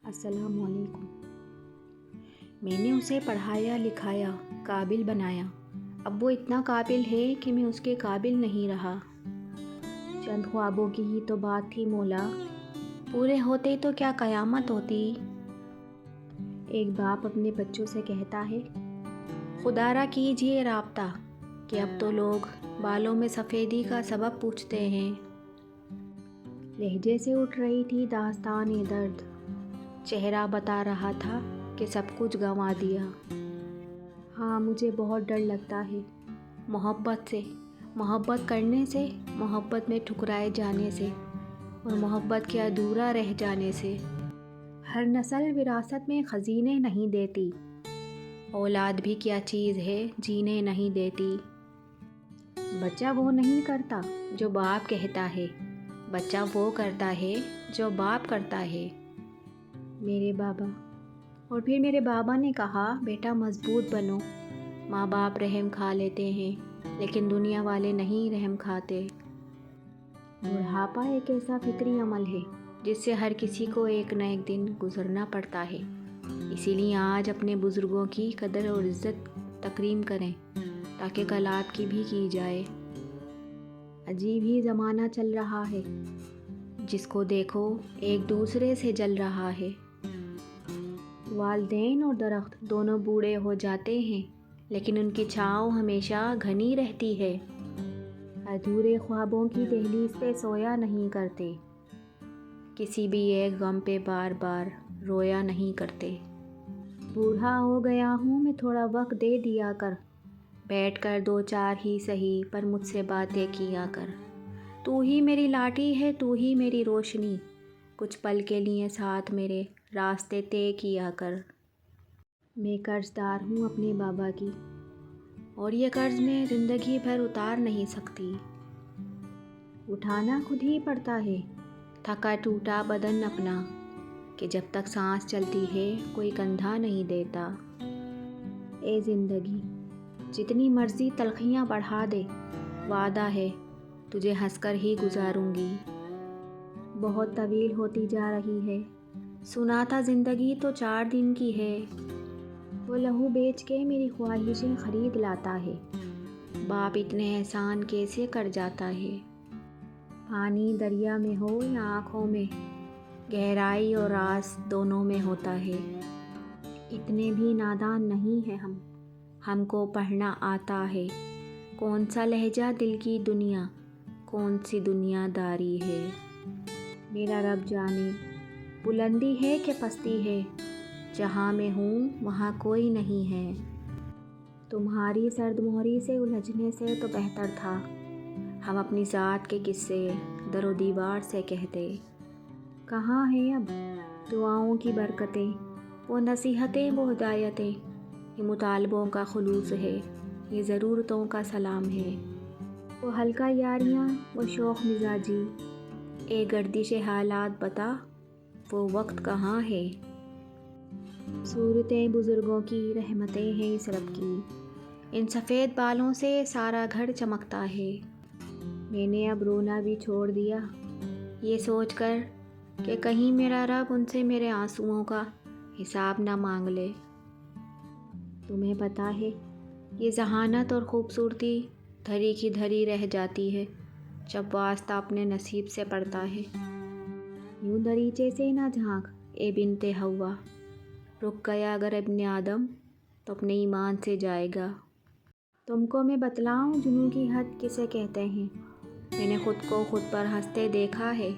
السلام علیکم۔ میں نے اسے پڑھایا لکھایا، قابل بنایا، اب وہ اتنا قابل ہے کہ میں اس کے قابل نہیں رہا۔ چند خوابوں کی ہی تو بات تھی مولا، پورے ہوتے تو کیا قیامت ہوتی۔ ایک باپ اپنے بچوں سے کہتا ہے، خدا را کیجئے رابطہ کہ اب تو لوگ بالوں میں سفیدی کا سبب پوچھتے ہیں۔ لہجے سے اٹھ رہی تھی داستان درد، چہرہ بتا رہا تھا کہ سب کچھ گنوا دیا۔ ہاں، مجھے بہت ڈر لگتا ہے محبت سے، محبت کرنے سے، محبت میں ٹھکرائے جانے سے اور محبت کے ادھورا رہ جانے سے۔ ہر نسل وراثت میں خزینے نہیں دیتی، اولاد بھی کیا چیز ہے جینے نہیں دیتی۔ بچہ وہ نہیں کرتا جو باپ کہتا ہے، بچہ وہ کرتا ہے جو باپ کرتا ہے۔ میرے بابا اور پھر میرے بابا نے کہا، بیٹا مضبوط بنو، ماں باپ رحم کھا لیتے ہیں لیکن دنیا والے نہیں رحم کھاتے۔ بڑھاپا ایک ایسا فطری عمل ہے جس سے ہر کسی کو ایک نہ ایک دن گزرنا پڑتا ہے، اسی لیے آج اپنے بزرگوں کی قدر اور عزت تکریم کریں تاکہ کل آپ کی بھی کی جائے۔ عجیب ہی زمانہ چل رہا ہے، جس کو دیکھو ایک دوسرے سے جل رہا ہے۔ والدین اور درخت دونوں بوڑھے ہو جاتے ہیں لیکن ان کی چھاؤں ہمیشہ گھنی رہتی ہے۔ ادھورے خوابوں کی دہلیز پہ سویا نہیں کرتے، کسی بھی ایک غم پہ بار بار رویا نہیں کرتے۔ بوڑھا ہو گیا ہوں میں، تھوڑا وقت دے دیا کر، بیٹھ کر دو چار ہی سہی پر مجھ سے باتیں کیا کر۔ تو ہی میری لاٹھی ہے، تو ہی میری روشنی، کچھ پل کے لیے ساتھ میرے راستے طے کیا کر۔ میں قرض دار ہوں اپنے بابا کی، اور یہ قرض میں زندگی بھر اتار نہیں سکتی۔ اٹھانا خود ہی پڑتا ہے تھکا ٹوٹا بدن اپنا، کہ جب تک سانس چلتی ہے کوئی کندھا نہیں دیتا۔ اے زندگی جتنی مرضی تلخیاں بڑھا دے، وعدہ ہے تجھے ہنس کر ہی گزاروں گی۔ بہت طویل ہوتی جا رہی ہے، سنا تھا زندگی تو 4 دن کی ہے۔ وہ لہو بیچ کے میری خواہشیں خرید لاتا ہے، باپ اتنے احسان کیسے کر جاتا ہے۔ پانی دریا میں ہو یا آنکھوں میں، گہرائی اور راز دونوں میں ہوتا ہے۔ اتنے بھی نادان نہیں ہیں ہم کو پڑھنا آتا ہے، کون سا لہجہ دل کی دنیا، کون سی دنیا داری ہے۔ میرا رب جانے بلندی ہے کہ پستی ہے، جہاں میں ہوں وہاں کوئی نہیں ہے۔ تمہاری سرد مہری سے الجھنے سے تو بہتر تھا ہم اپنی ذات کے قصے در و دیوار سے کہتے۔ کہاں ہیں اب دعاؤں کی برکتیں، وہ نصیحتیں، وہ ہدایتیں، یہ مطالبوں کا خلوص ہے، یہ ضرورتوں کا سلام ہے۔ وہ ہلکا یاریاں، وہ شوخ مزاجی، اے گردش حالات بتا وہ وقت کہاں ہے۔ صورتیں بزرگوں کی، رحمتیں ہیں اس رب کی، ان سفید بالوں سے سارا گھر چمکتا ہے۔ میں نے اب رونا بھی چھوڑ دیا، یہ سوچ کر کہ کہیں میرا رب ان سے میرے آنسوؤں کا حساب نہ مانگ لے۔ تمہیں پتہ ہے یہ ذہانت اور خوبصورتی دھری کی دھری رہ جاتی ہے جب واسطہ اپنے نصیب سے پڑتا ہے۔ یوں دریچے سے نہ جھانک اے بنت حوا، رک گیا اگر ابن آدم تو اپنے ایمان سے جائے گا۔ تم کو میں بتلاؤں جنوں کی حد کسے کہتے ہیں، میں نے خود کو خود پر ہنستے دیکھا ہے۔